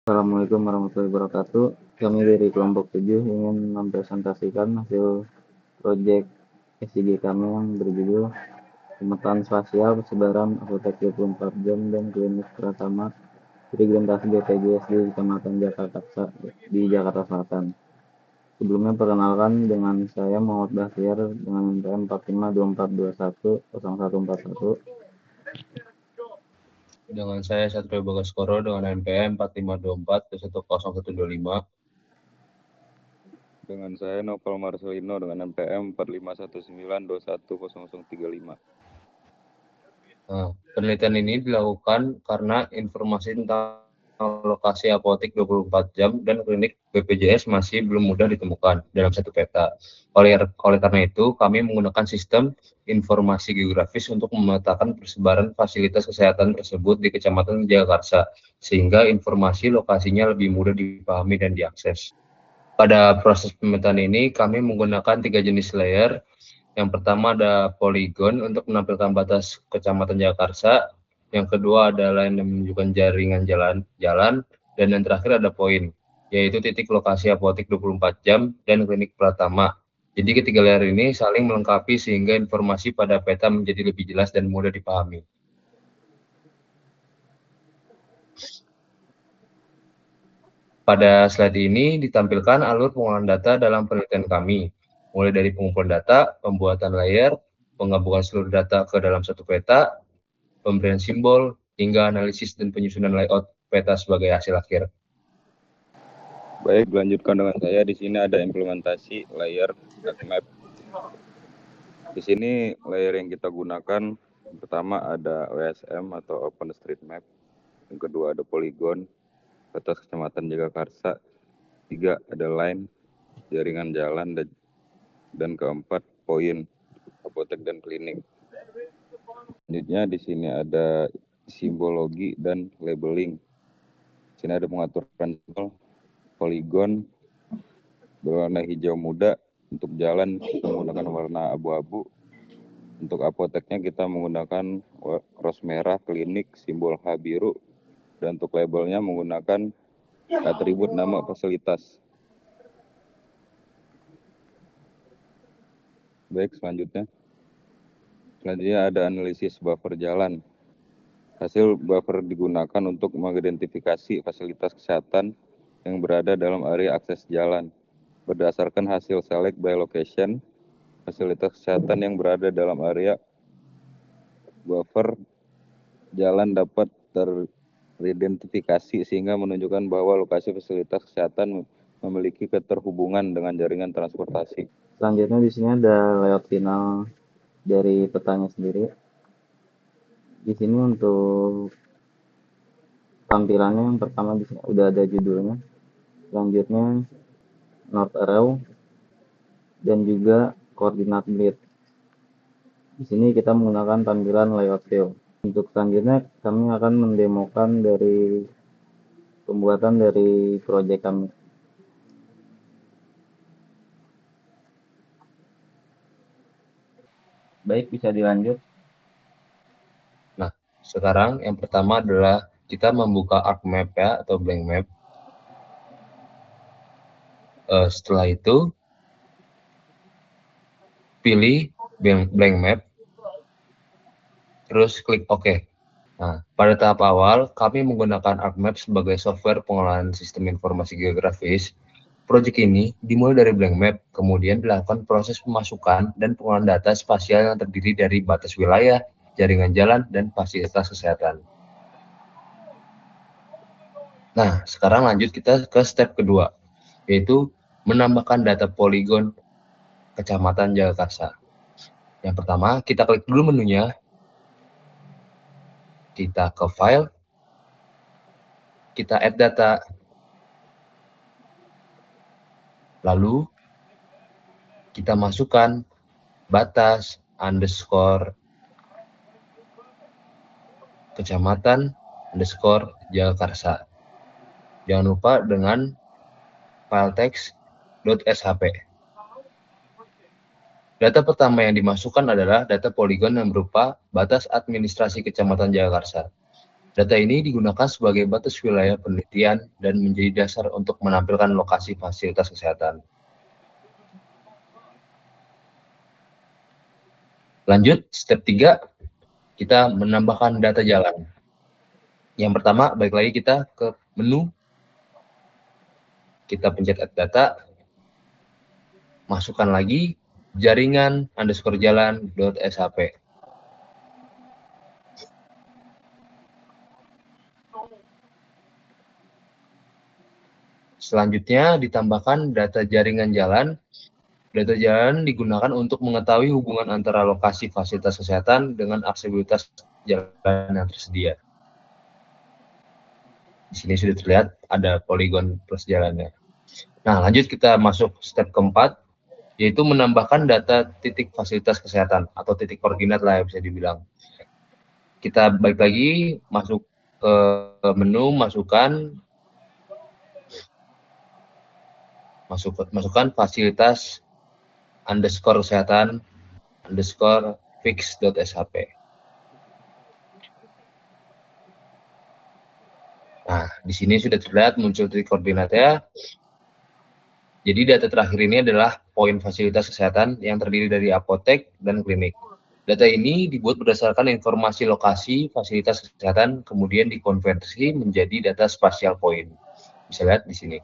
Assalamualaikum warahmatullahi wabarakatuh. Kami dari kelompok 7 ingin mempresentasikan hasil proyek SIG kami yang berjudul Pemetaan Spasial Persebaran Apotek 24 Jam dan Klinik Pratama Integrasi BPJS di Kecamatan Jakarta di Jakarta Selatan. Sebelumnya perkenalkan dengan saya Muhammad Bahtiar dengan NPM 4524210141. Dengan saya Satrio Bagaskoro dengan NPM 4524-10125. Dengan saya Novel Marcelino dengan NPM 4519210035. Nah, penelitian ini dilakukan karena informasi tentang lokasi apotek 24 jam dan klinik BPJS masih belum mudah ditemukan dalam satu peta. Oleh karena itu, kami menggunakan sistem informasi geografis untuk memetakan persebaran fasilitas kesehatan tersebut di Kecamatan Jagakarsa, sehingga informasi lokasinya lebih mudah dipahami dan diakses. Pada proses pemetaan ini, kami menggunakan 3 jenis layer. Yang pertama ada poligon untuk menampilkan batas Kecamatan Jagakarsa. Yang kedua adalah yang menunjukkan jaringan jalan, dan yang terakhir ada poin, yaitu titik lokasi apotek 24 jam dan klinik Pratama. Jadi ketiga layer ini saling melengkapi sehingga informasi pada peta menjadi lebih jelas dan mudah dipahami. Pada slide ini ditampilkan alur pengolahan data dalam penelitian kami, mulai dari pengumpulan data, pembuatan layer, penggabungan seluruh data ke dalam satu peta, pemberian simbol, hingga analisis dan penyusunan layout peta sebagai hasil akhir. Baik, dilanjutkan dengan saya. Di sini ada implementasi layer map. Di sini layer yang kita gunakan pertama ada OSM atau OpenStreetMap. Yang kedua ada Polygon, batas Kecamatan Jagakarsa. 3 ada line, jaringan jalan, dan keempat poin, apotek dan klinik. Selanjutnya di sini ada simbologi dan labeling. Di sini ada pengaturan poligon berwarna hijau muda, untuk jalan kita menggunakan warna abu-abu. Untuk apoteknya kita menggunakan ros merah, klinik simbol H biru, dan untuk labelnya menggunakan atribut nama fasilitas. Baik, selanjutnya ada analisis buffer jalan. Hasil buffer digunakan untuk mengidentifikasi fasilitas kesehatan yang berada dalam area akses jalan. Berdasarkan hasil select by location, fasilitas kesehatan yang berada dalam area buffer jalan dapat teridentifikasi sehingga menunjukkan bahwa lokasi fasilitas kesehatan memiliki keterhubungan dengan jaringan transportasi. Selanjutnya di sini ada layout final dari petanya sendiri. Di sini untuk tampilannya yang pertama di sini udah ada judulnya. Selanjutnya north arrow dan juga koordinat grid. Di sini kita menggunakan tampilan layout view. Untuk selanjutnya kami akan mendemokan dari pembuatan dari proyek kami. Baik, bisa dilanjut. Nah, sekarang yang pertama adalah kita membuka ArcMap ya, atau blank map. Setelah itu, pilih blank map, terus klik OK. Nah, pada tahap awal, kami menggunakan ArcMap sebagai software pengolahan sistem informasi geografis. Proyek ini dimulai dari blank map, kemudian dilakukan proses pemasukan dan pengolahan data spasial yang terdiri dari batas wilayah, jaringan jalan, dan fasilitas kesehatan. Nah, sekarang lanjut kita ke step kedua, yaitu menambahkan data poligon Kecamatan Jagakarsa. Yang pertama, kita klik dulu menunya, kita ke file, kita add data, lalu kita masukkan batas underscore Kecamatan underscore Jagakarsa. Jangan lupa dengan file text.shp. Data pertama yang dimasukkan adalah data poligon yang berupa batas administrasi Kecamatan Jagakarsa. Data ini digunakan sebagai batas wilayah penelitian dan menjadi dasar untuk menampilkan lokasi fasilitas kesehatan. Lanjut, step 3, kita menambahkan data jalan. Yang pertama, balik lagi kita ke menu, kita pencet add data, masukkan lagi jaringan_jalan.shp. Selanjutnya ditambahkan data jaringan jalan. Data jalan digunakan untuk mengetahui hubungan antara lokasi fasilitas kesehatan dengan aksesibilitas jalan yang tersedia. Di sini sudah terlihat ada poligon plus jalannya. Nah, lanjut kita masuk step keempat, yaitu menambahkan data titik fasilitas kesehatan atau titik koordinat lah yang bisa dibilang. Kita balik lagi, masuk ke menu, masukkan fasilitas _kesehatan_fix.shp. Nah, di sini sudah terlihat muncul titik koordinatnya. Jadi data terakhir ini adalah poin fasilitas kesehatan yang terdiri dari apotek dan klinik. Data ini dibuat berdasarkan informasi lokasi fasilitas kesehatan, kemudian dikonversi menjadi data spasial point. Bisa lihat di sini.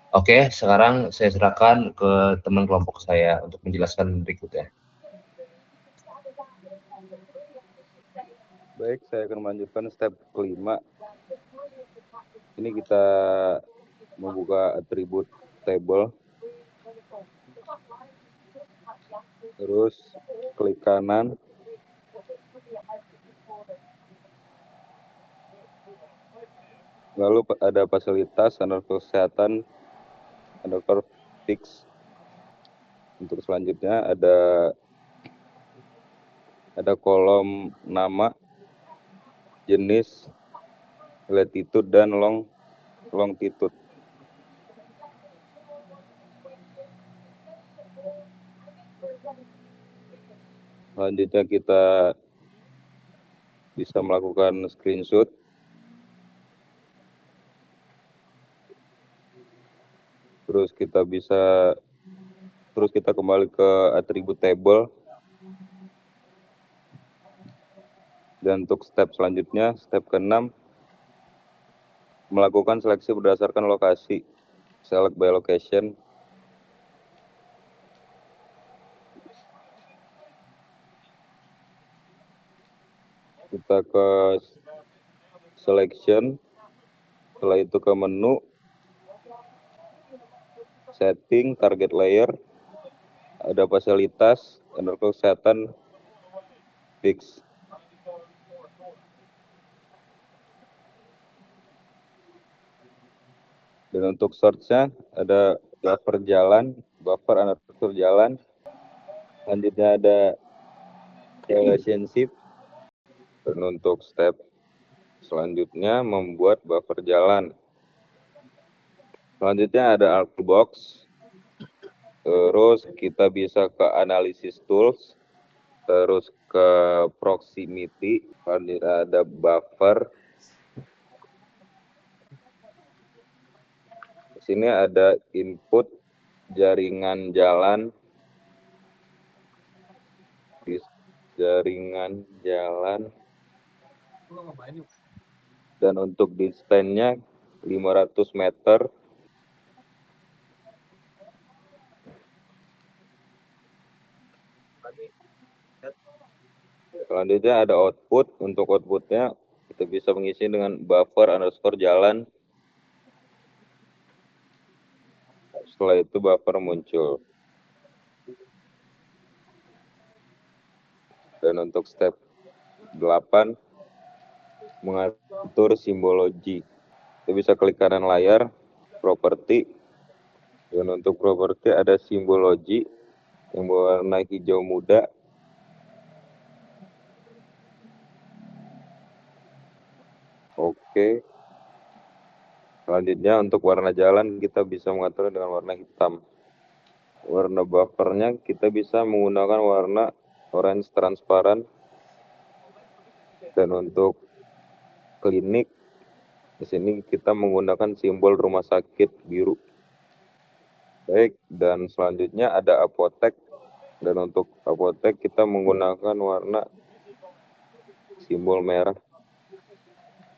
Oke, sekarang saya serahkan ke teman kelompok saya untuk menjelaskan berikutnya. Baik, saya akan melanjutkan step kelima. Ini kita membuka atribut table. Terus klik kanan. Lalu ada fasilitas _kesehatan _fix. Untuk selanjutnya ada kolom nama, jenis, latitude dan longitude. Selanjutnya kita bisa melakukan screenshot. Terus kita kembali ke atribut table. Dan untuk step selanjutnya, step ke-6, melakukan seleksi berdasarkan lokasi, select by location. Kita ke selection, setelah itu ke menu, setting, target layer, ada fasilitas, _kesehatan, fix. Dan untuk search-nya ada buffer jalan, _jalan. Selanjutnya ada relationship. Dan untuk step selanjutnya membuat buffer jalan. Selanjutnya ada Arcbox. Terus kita bisa ke analysis tools. Terus ke proximity. Selanjutnya ada buffer. Di sini ada input jaringan jalan. Dan untuk distance-nya 500 meter. Selanjutnya ada output. Untuk outputnya kita bisa mengisi dengan buffer_jalan. Setelah itu buffer muncul. Dan untuk step 8, mengatur simbologi. Kita bisa klik kanan layar, properti. Dan untuk properti ada simbologi yang berwarna hijau muda. Oke. Selanjutnya untuk warna jalan kita bisa mengatur dengan warna hitam. Warna buffernya kita bisa menggunakan warna orange transparan. Dan untuk klinik. Di sini kita menggunakan simbol rumah sakit biru. Baik, dan selanjutnya ada apotek. Dan untuk apotek kita menggunakan warna simbol merah.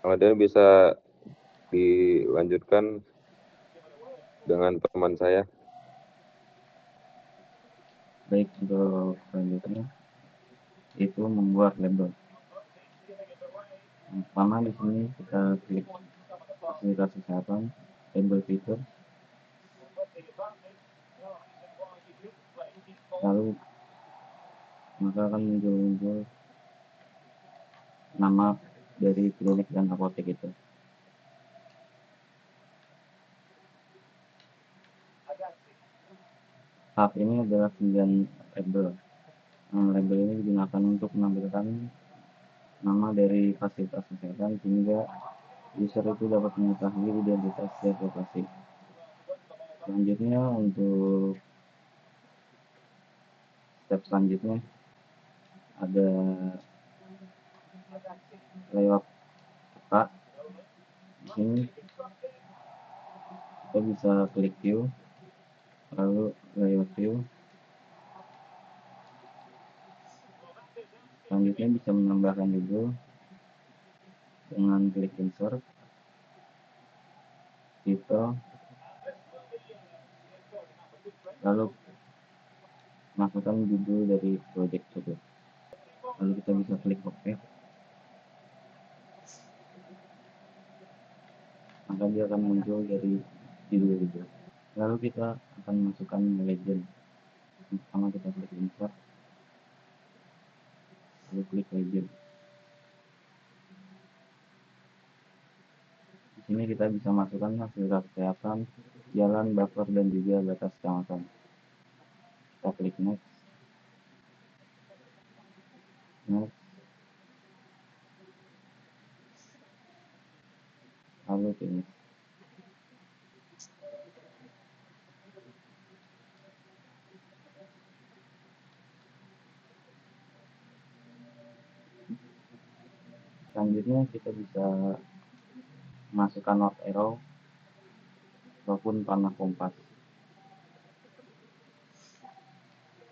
Kemudian bisa dilanjutkan dengan teman saya. Baik, untuk selanjutnya itu membuat label. Yang pertama di sini kita klik fasilitas kesehatan, label fitur, lalu maka akan muncul nama dari klinik dan apotek itu. Tahap ini adalah pilihan label. Label ini digunakan untuk menampilkan nama dari fasilitas kesehatan sehingga user itu dapat mengetahui identitas setiap lokasi. Selanjutnya untuk step selanjutnya ada layout peta. Di sini kita bisa klik view, lalu layout view. Selanjutnya bisa menambahkan judul dengan klik insert, title, lalu masukkan judul dari project tersebut. Lalu kita bisa klik OK. Maka dia akan muncul dari judul-judul. Lalu kita akan masukkan legend. Pertama kita klik insert, lalu klik legend. Di sini kita bisa masukkan fasilitas kesehatan, jalan, buffer, dan juga batas kecamatan. Kita klik next, lalu finish. Selanjutnya kita bisa masukkan not arrow ataupun panah kompas.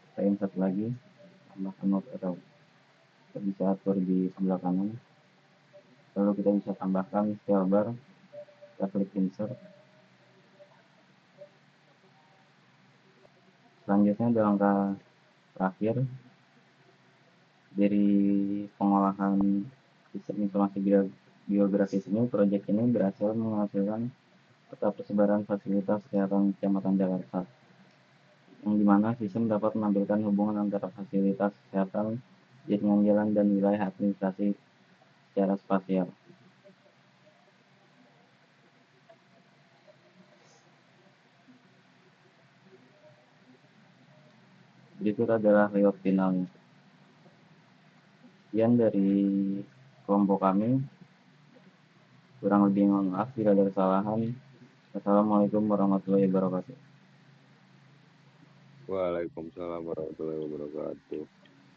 Kita insert lagi, tambahkan not arrow. Kita bisa atur di sebelah kanan. Lalu kita bisa tambahkan scale bar. Kita klik insert. Selanjutnya ada langkah terakhir dari pengolahan sistem informasi biografis ini. Proyek ini berhasil menghasilkan peta persebaran fasilitas kesehatan Kecamatan Jakarta, yang dimana sistem dapat menampilkan hubungan antara fasilitas kesehatan, jaringan jalan, dan wilayah administrasi secara spasial. Berikut adalah layout finalnya. Sekian dari kelompok kami. Kurang lebih mohon maaf bila ada kesalahan. Assalamualaikum warahmatullahi wabarakatuh. Waalaikumsalam warahmatullahi wabarakatuh.